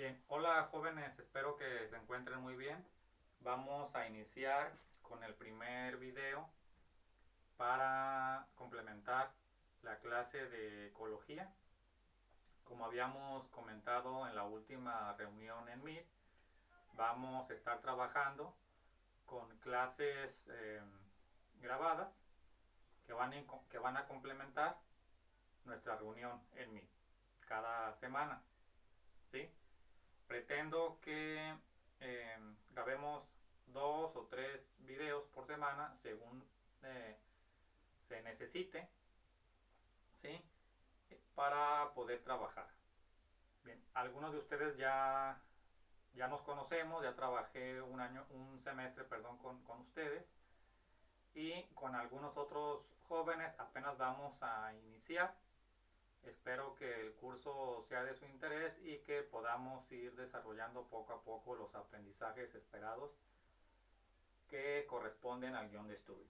Bien, hola jóvenes, espero que se encuentren muy bien. Vamos a iniciar con el primer video para complementar la clase de ecología. Como habíamos comentado en la última reunión en Meet, vamos a estar trabajando con clases grabadas que van a complementar nuestra reunión en Meet cada semana. ¿Sí? Pretendo que grabemos 2 o 3 videos por semana según se necesite, ¿sí? Para poder trabajar. Bien, algunos de ustedes ya nos conocemos, ya trabajé un semestre, perdón, con ustedes, y con algunos otros jóvenes apenas vamos a iniciar. Espero que el curso sea de su interés y que podamos ir desarrollando poco a poco los aprendizajes esperados que corresponden al guión de estudio.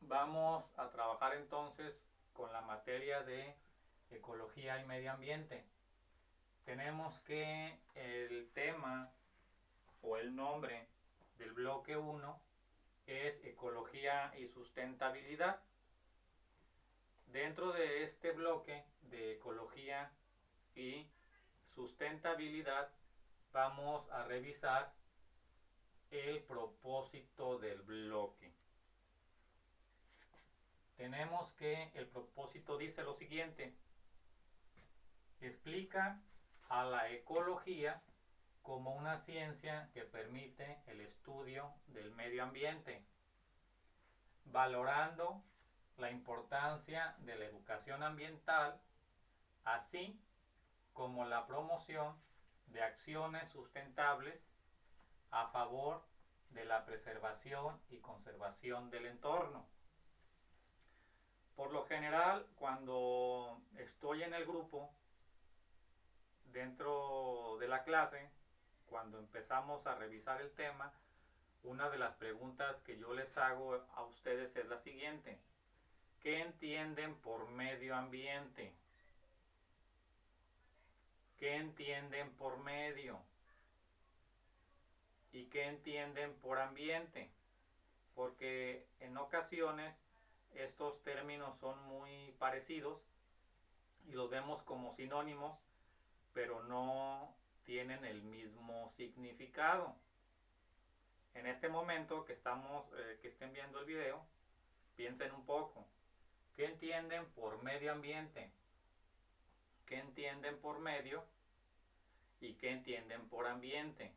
Vamos a trabajar entonces con la materia de ecología y medio ambiente. Tenemos que el tema o el nombre del bloque 1 es ecología y sustentabilidad. Dentro de este bloque de ecología y sustentabilidad vamos a revisar el propósito del bloque. Tenemos que el propósito dice lo siguiente: explica a la ecología como una ciencia que permite el estudio del medio ambiente, valorando la importancia de la educación ambiental, así como la promoción de acciones sustentables a favor de la preservación y conservación del entorno. Por lo general, cuando estoy en el grupo, dentro de la clase, cuando empezamos a revisar el tema, una de las preguntas que yo les hago a ustedes es la siguiente: ¿qué entienden por medio ambiente? ¿Qué entienden por medio? ¿Y qué entienden por ambiente? Porque en ocasiones estos términos son muy parecidos y los vemos como sinónimos, pero no tienen el mismo significado. En este momento que estén viendo el video, piensen un poco. ¿Qué entienden por medio ambiente? ¿Qué entienden por medio? ¿Y qué entienden por ambiente?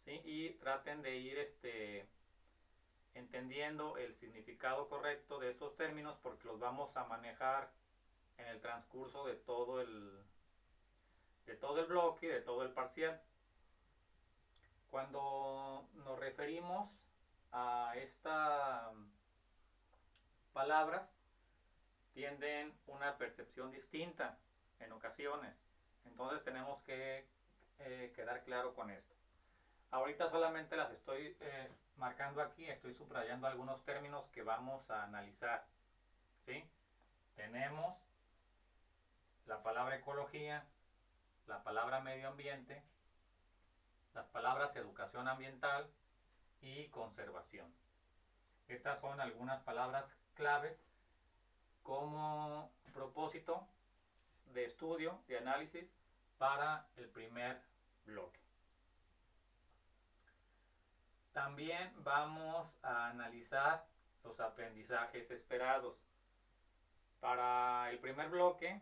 ¿Sí? Y traten de ir entendiendo el significado correcto de estos términos, porque los vamos a manejar en el transcurso de todo el bloque y de todo el parcial. Cuando nos referimos a estas palabras, tienden una percepción distinta en ocasiones. Entonces tenemos que quedar claro con esto. Ahorita solamente las estoy marcando aquí, estoy subrayando algunos términos que vamos a analizar. ¿Sí? Tenemos la palabra ecología, la palabra medio ambiente, las palabras educación ambiental y conservación. Estas son algunas palabras claves como propósito de estudio, de análisis para el primer bloque. También vamos a analizar los aprendizajes esperados. Para el primer bloque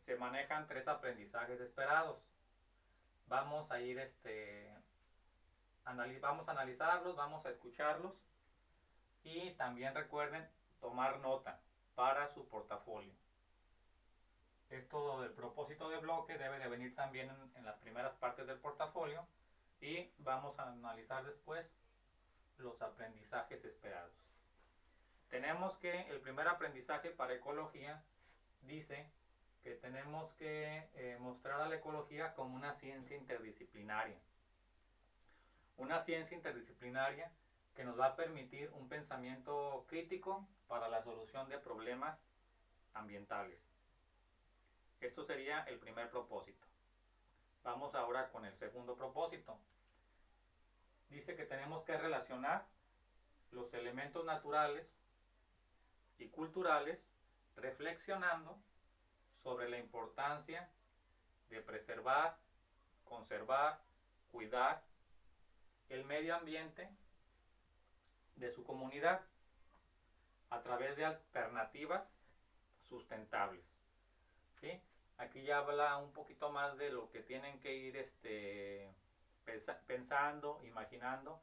se manejan 3 aprendizajes esperados. Vamos a ir vamos a analizarlos, vamos a escucharlos y también recuerden tomar nota para su portafolio. Esto del propósito de bloque debe de venir también en las primeras partes del portafolio y vamos a analizar después los aprendizajes esperados. Tenemos que el primer aprendizaje para ecología dice que tenemos que mostrar a la ecología como una ciencia interdisciplinaria. Una ciencia interdisciplinaria que nos va a permitir un pensamiento crítico para la solución de problemas ambientales. Esto sería el primer propósito. Vamos ahora con el segundo propósito. Dice que tenemos que relacionar los elementos naturales y culturales reflexionando sobre la importancia de preservar, conservar, cuidar el medio ambiente de su comunidad a través de alternativas sustentables. ¿Sí? Aquí ya habla un poquito más de lo que tienen que ir pensando, imaginando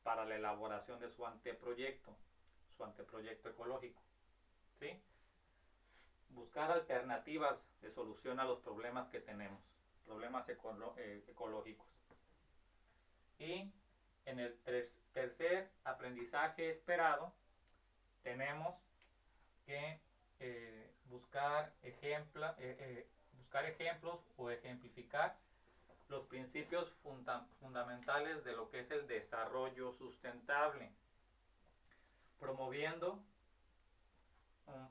para la elaboración de su anteproyecto ecológico. ¿Sí? Buscar alternativas de solución a los problemas que tenemos, problemas ecológicos. Y en el tercer aprendizaje esperado, tenemos que buscar ejemplos o ejemplificar los principios fundamentales de lo que es el desarrollo sustentable, promoviendo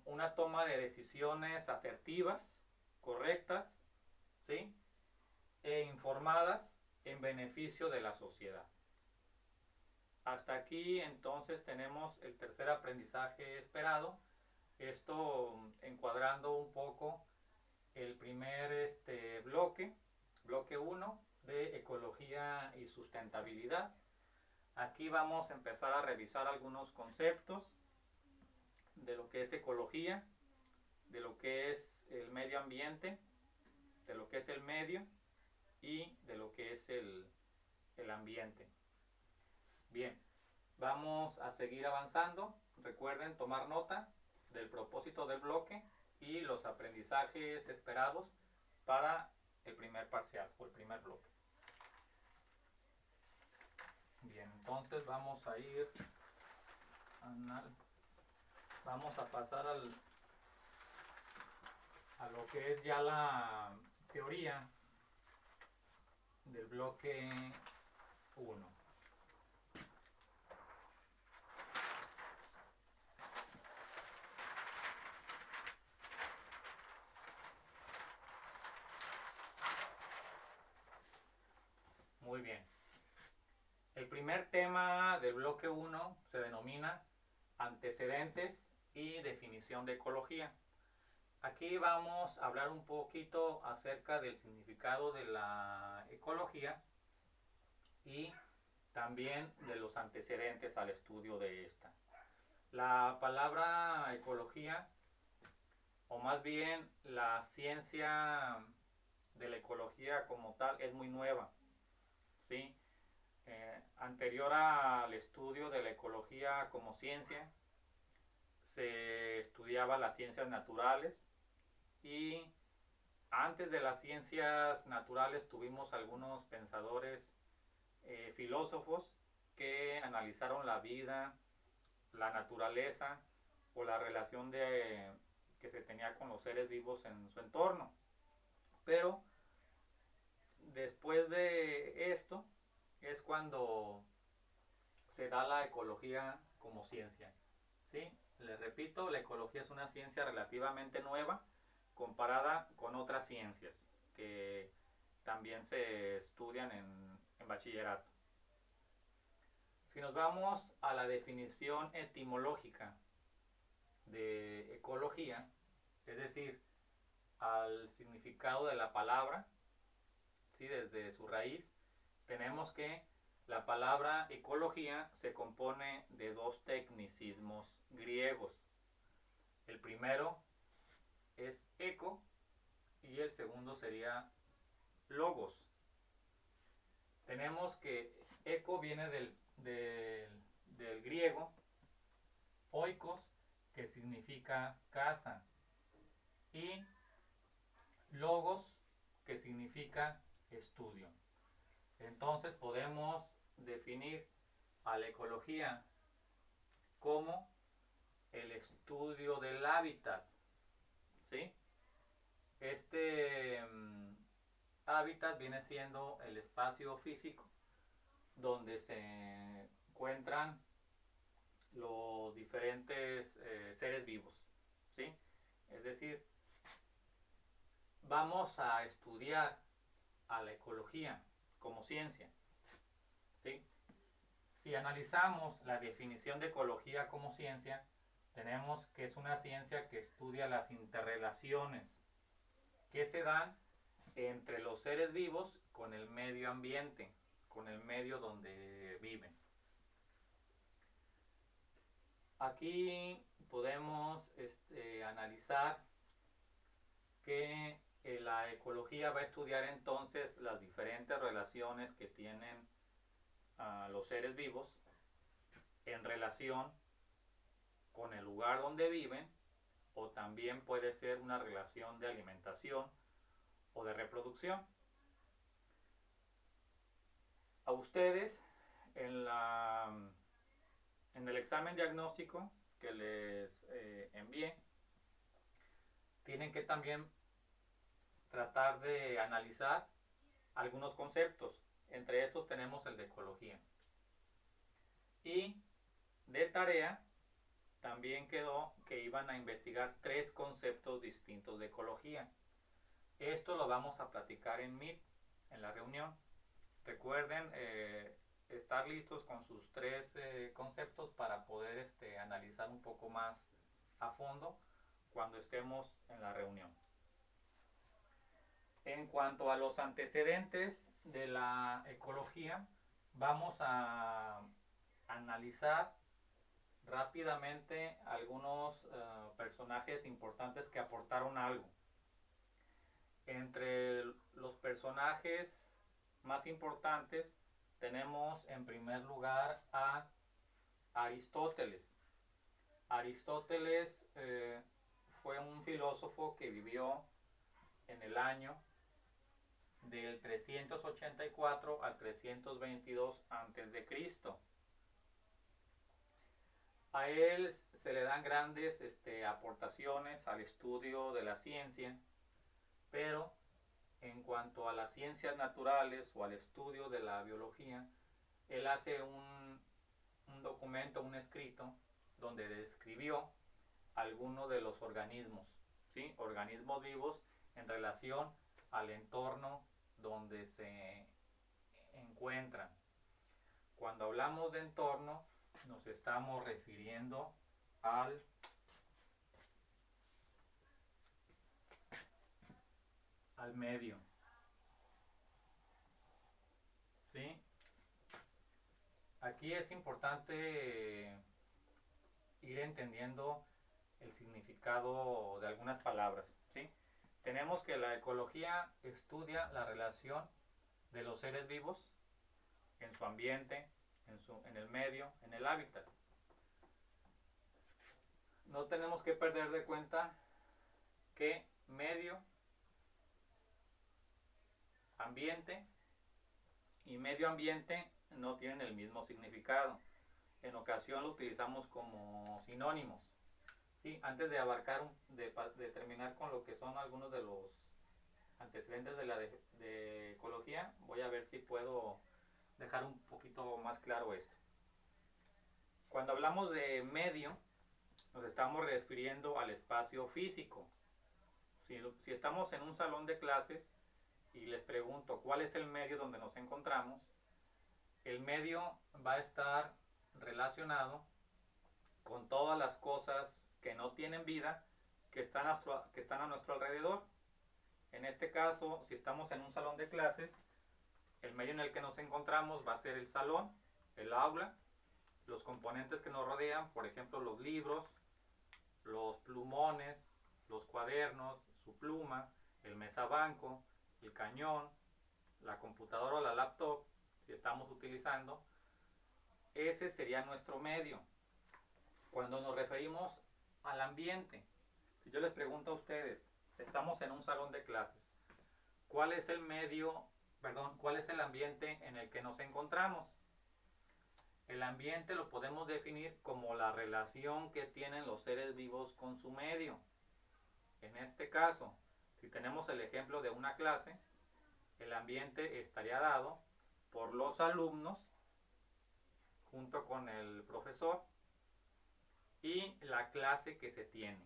una toma de decisiones asertivas, correctas, ¿sí? E informadas en beneficio de la sociedad. Hasta aquí entonces tenemos el tercer aprendizaje esperado. Esto encuadrando un poco el primer bloque 1 de ecología y sustentabilidad. Aquí vamos a empezar a revisar algunos conceptos de lo que es ecología, de lo que es el medio ambiente, de lo que es el medio y de lo que es el ambiente. Bien, vamos a seguir avanzando. Recuerden tomar nota del propósito del bloque y los aprendizajes esperados para el primer parcial o el primer bloque. Bien, entonces vamos a ir vamos a pasar a lo que es ya la teoría del bloque 1. Muy bien. El primer tema del bloque 1 se denomina antecedentes y definición de ecología. Aquí vamos a hablar un poquito acerca del significado de la ecología y también de los antecedentes al estudio de esta. La palabra ecología, o más bien la ciencia de la ecología como tal, es muy nueva, ¿sí? Anterior al estudio de la ecología como ciencia, se estudiaba las ciencias naturales y antes de las ciencias naturales tuvimos algunos pensadores, filósofos que analizaron la vida, la naturaleza o la relación que se tenía con los seres vivos en su entorno. Pero después de esto es cuando se da la ecología como ciencia. ¿Sí? Les repito, la ecología es una ciencia relativamente nueva comparada con otras ciencias que también se estudian en bachillerato. Si nos vamos a la definición etimológica de ecología, es decir, al significado de la palabra, ¿sí? Desde su raíz, tenemos que la palabra ecología se compone de dos tecnicismos griegos. El primero es eco y el segundo sería logos. Tenemos que eco viene del griego oikos, que significa casa, y logos, que significa estudio. Entonces podemos definir a la ecología como el estudio del hábitat, ¿sí? Este hábitat viene siendo el espacio físico donde se encuentran los diferentes seres vivos, ¿sí? Es decir, vamos a estudiar a la ecología como ciencia, ¿sí? Si analizamos la definición de ecología como ciencia, tenemos que es una ciencia que estudia las interrelaciones que se dan entre los seres vivos con el medio ambiente, con el medio donde viven. Aquí podemos analizar que la ecología va a estudiar entonces las diferentes relaciones que tienen los seres vivos en relación con el lugar donde viven, o también puede ser una relación de alimentación o de reproducción. A ustedes en el examen diagnóstico que les envié, tienen que también tratar de analizar algunos conceptos. Entre estos tenemos el de ecología. Y de tarea también quedó que iban a investigar 3 conceptos distintos de ecología. Esto lo vamos a platicar en Meet, en la reunión. Recuerden estar listos con sus 3 conceptos para poder analizar un poco más a fondo cuando estemos en la reunión. En cuanto a los antecedentes de la ecología, vamos a analizar rápidamente algunos personajes importantes que aportaron algo. Entre los personajes más importantes tenemos en primer lugar a Aristóteles. Aristóteles fue un filósofo que vivió en el año del 384 al 322 a.C. A él se le dan grandes aportaciones al estudio de la ciencia, pero en cuanto a las ciencias naturales o al estudio de la biología, él hace un documento, un escrito, donde describió algunos de los organismos, ¿sí? Organismos vivos en relación al entorno donde se encuentran. Cuando hablamos de entorno, nos estamos refiriendo al medio, ¿sí? Aquí es importante ir entendiendo el significado de algunas palabras, ¿sí? Tenemos que la ecología estudia la relación de los seres vivos en su ambiente, en el medio, en el hábitat. No tenemos que perder de cuenta que medio, ambiente y medio ambiente no tienen el mismo significado. En ocasión lo utilizamos como sinónimos. Sí, antes de abarcar, de terminar con lo que son algunos de los antecedentes de ecología, voy a ver si puedo dejar un poquito más claro esto. Cuando hablamos de medio, nos estamos refiriendo al espacio físico. Si estamos en un salón de clases y les pregunto cuál es el medio donde nos encontramos, el medio va a estar relacionado con todas las cosas que no tienen vida que están a nuestro alrededor. En este caso, si estamos en un salón de clases, el medio en el que nos encontramos va a ser el salón, el aula, los componentes que nos rodean, por ejemplo, los libros, los plumones, los cuadernos, su pluma, el mesabanco, el cañón, la computadora o la laptop, si estamos utilizando. Ese sería nuestro medio. Cuando nos referimos al ambiente, si yo les pregunto a ustedes, estamos en un salón de clases, ¿cuál es el ambiente en el que nos encontramos? El ambiente lo podemos definir como la relación que tienen los seres vivos con su medio. En este caso, si tenemos el ejemplo de una clase, el ambiente estaría dado por los alumnos junto con el profesor y la clase que se tiene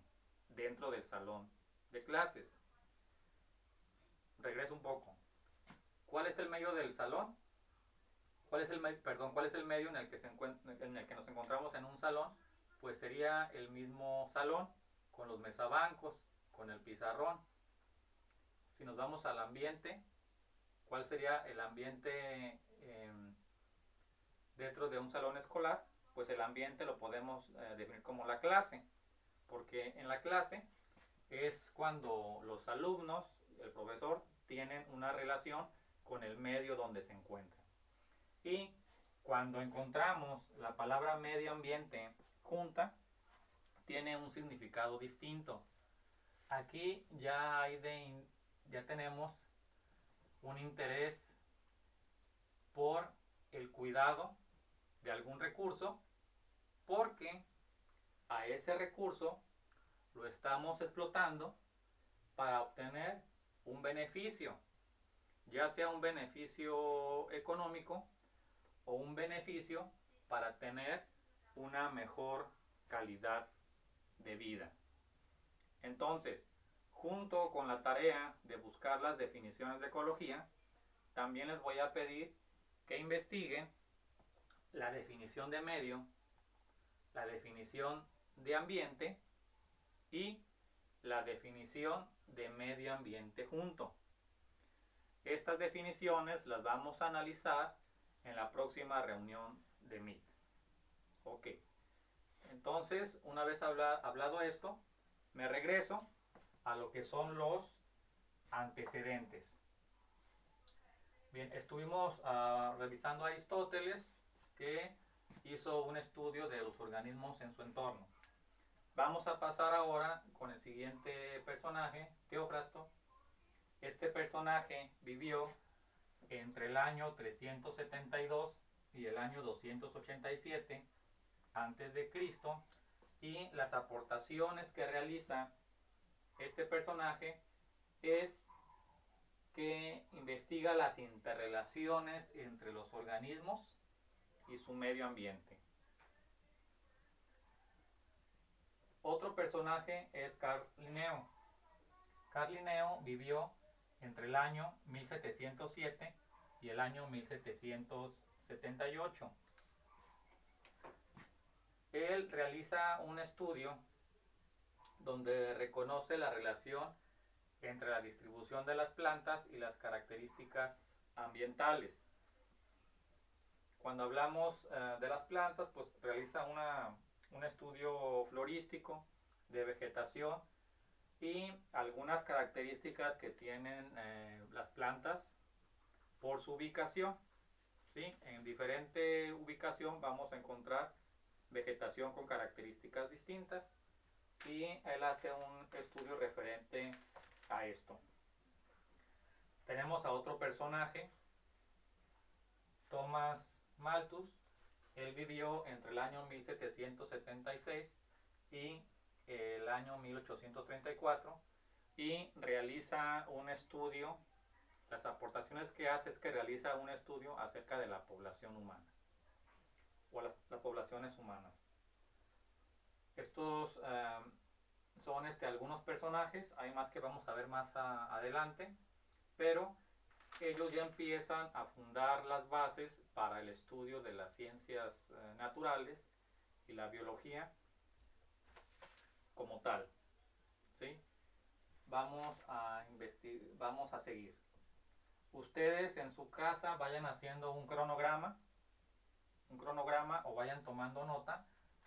dentro del salón de clases. regreso un poco. ¿Cuál es el medio del salón? ¿Cuál es el medio en el que nos encontramos en un salón? Pues sería el mismo salón, con los mesabancos, con el pizarrón. Si nos vamos al ambiente, ¿cuál sería el ambiente dentro de un salón escolar? Pues el ambiente lo podemos definir como la clase, porque en la clase es cuando los alumnos, el profesor, tienen una relación con el medio donde se encuentran. Y cuando encontramos la palabra medio ambiente junta, tiene un significado distinto. Aquí ya tenemos un interés por el cuidado de algún recurso, porque a ese recurso lo estamos explotando para obtener un beneficio, ya sea un beneficio económico o un beneficio para tener una mejor calidad de vida. Entonces, junto con la tarea de buscar las definiciones de ecología, también les voy a pedir que investiguen la definición de medio, la definición de ambiente y la definición de medio ambiente junto. Estas definiciones las vamos a analizar en la próxima reunión de Meet. Ok. Entonces, una vez hablado esto, me regreso a lo que son los antecedentes. Bien, estuvimos revisando a Aristóteles, que hizo un estudio de los organismos en su entorno. Vamos a pasar ahora con el siguiente personaje, Teofrasto. Este personaje vivió entre el año 372 y el año 287 antes de Cristo, y las aportaciones que realiza este personaje es que investiga las interrelaciones entre los organismos y su medio ambiente. Otro personaje es Carl Linneo. Carl Linneo vivió entre el año 1707 y el año 1778. Él realiza un estudio donde reconoce la relación entre la distribución de las plantas y las características ambientales. Cuando hablamos de las plantas, pues realiza un estudio florístico de vegetación y algunas características que tienen las plantas por su ubicación. ¿Sí? En diferente ubicación vamos a encontrar vegetación con características distintas, y él hace un estudio referente a esto. Tenemos a otro personaje, Thomas Malthus. Él vivió entre el año 1776 y el año 1834 y realiza un estudio. Las aportaciones que hace es que realiza un estudio acerca de la población humana o las poblaciones humanas. Estos son algunos personajes, hay más que vamos a ver más adelante, pero ellos ya empiezan a fundar las bases para el estudio de las ciencias naturales y la biología como tal. ¿Sí? Vamos a seguir. Ustedes en su casa vayan haciendo un cronograma o vayan tomando nota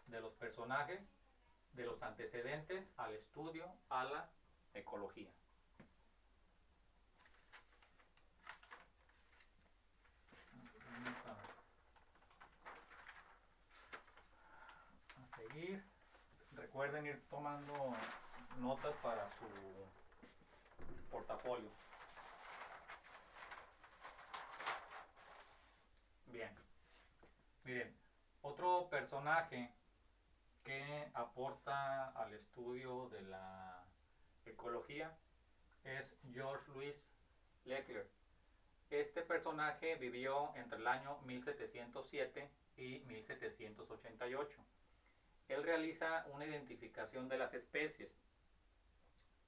de los personajes, de los antecedentes al estudio a la ecología. Vamos a seguir. Recuerden ir tomando notas para su portafolio. Bien. Miren, otro personaje que aporta al estudio de la ecología es George Louis Leclerc. Este personaje vivió entre el año 1707 y 1788. Él realiza una identificación de las especies.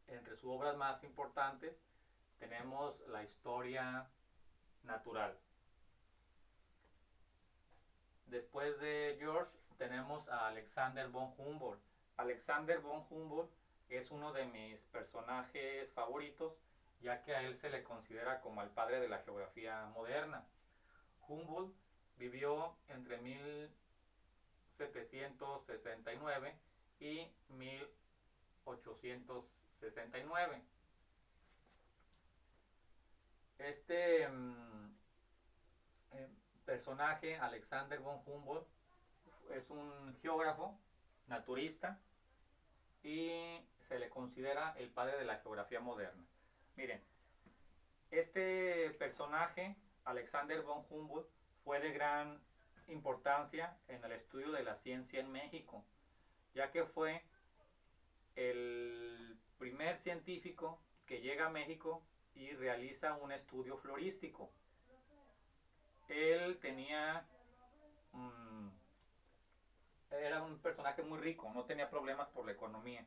Entre sus obras más importantes tenemos la historia natural. Después de George tenemos a Alexander von Humboldt. Alexander von Humboldt es uno de mis personajes favoritos, ya que a él se le considera como el padre de la geografía moderna. Humboldt vivió entre 1769 y 1869. Este personaje, Alexander von Humboldt, es un geógrafo, naturista, y se le considera el padre de la geografía moderna. Miren, este personaje, Alexander von Humboldt, fue de gran importancia en el estudio de la ciencia en México, ya que fue el primer científico que llega a México y realiza un estudio florístico. Él era un personaje muy rico, no tenía problemas por la economía.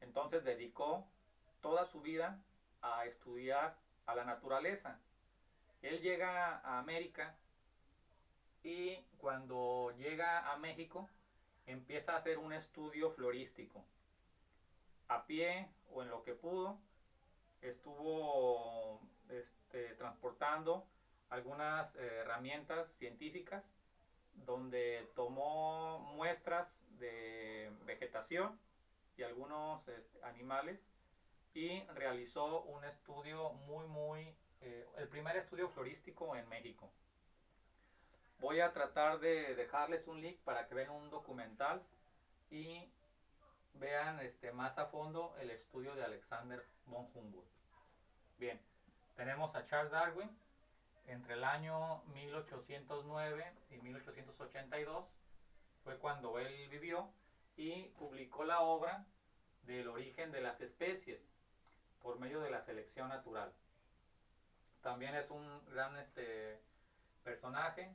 Entonces dedicó toda su vida a estudiar a la naturaleza. Él llega a América y cuando llega a México empieza a hacer un estudio florístico. A pie o en lo que pudo, estuvo transportando algunas herramientas científicas donde tomó muestras de vegetación y algunos animales y realizó un estudio el primer estudio florístico en México. Voy a tratar de dejarles un link para que vean un documental y vean más a fondo el estudio de Alexander von Humboldt. Bien, tenemos a Charles Darwin. Entre el año 1809 y 1882 fue cuando él vivió y publicó la obra del origen de las especies por medio de la selección natural. También es un gran personaje,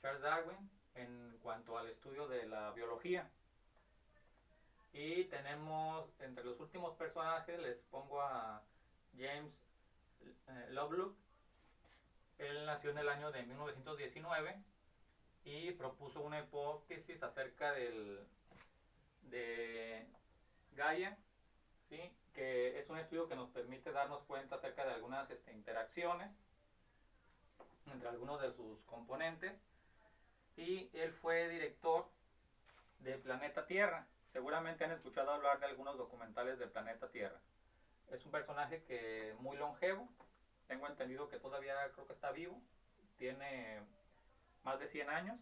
Charles Darwin, en cuanto al estudio de la biología. Y tenemos entre los últimos personajes, les pongo a James Lovelock. Él nació en el año de 1919 y propuso una hipótesis acerca de Gaia, ¿sí? Que es un estudio que nos permite darnos cuenta acerca de algunas interacciones entre algunos de sus componentes. Y él fue director de Planeta Tierra. Seguramente han escuchado hablar de algunos documentales de Planeta Tierra. Es un personaje que muy longevo. Tengo entendido que todavía creo que está vivo. Tiene más de 100 años.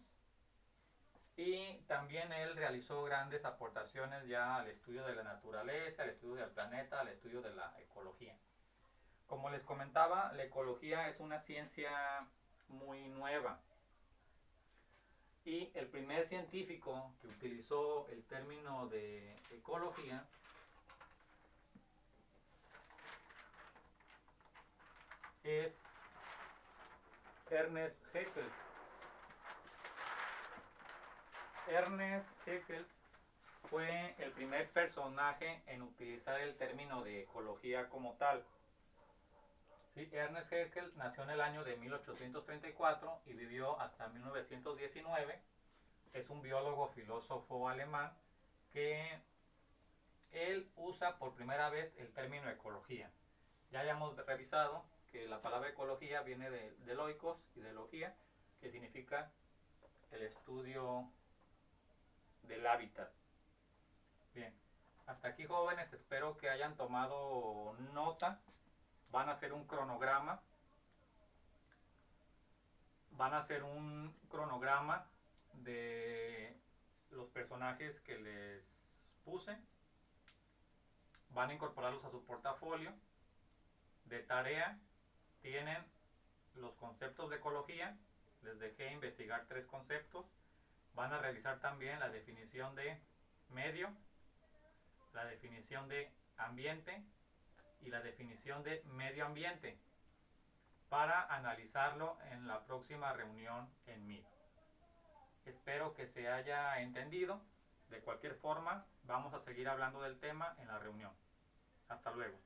Y también él realizó grandes aportaciones ya al estudio de la naturaleza, al estudio del planeta, al estudio de la ecología. Como les comentaba, la ecología es una ciencia muy nueva. Y el primer científico que utilizó el término de ecología es Ernest Haeckel. Ernest Haeckel fue el primer personaje en utilizar el término de ecología como tal. Sí, Ernest Haeckel nació en el año de 1834 y vivió hasta 1919. Es un biólogo filósofo alemán que él usa por primera vez el término ecología. Ya hayamos revisado que la palabra ecología viene de loikos y de logía, que significa el estudio del hábitat. Bien, hasta aquí, jóvenes, espero que hayan tomado nota. Van a hacer un cronograma. De los personajes que les puse. Van a incorporarlos a su portafolio. De tarea tienen los conceptos de ecología. Les dejé investigar 3 conceptos. Van a revisar también la definición de medio, la definición de ambiente y la definición de medio ambiente para analizarlo en la próxima reunión en Meet. Espero que se haya entendido. De cualquier forma, vamos a seguir hablando del tema en la reunión. Hasta luego.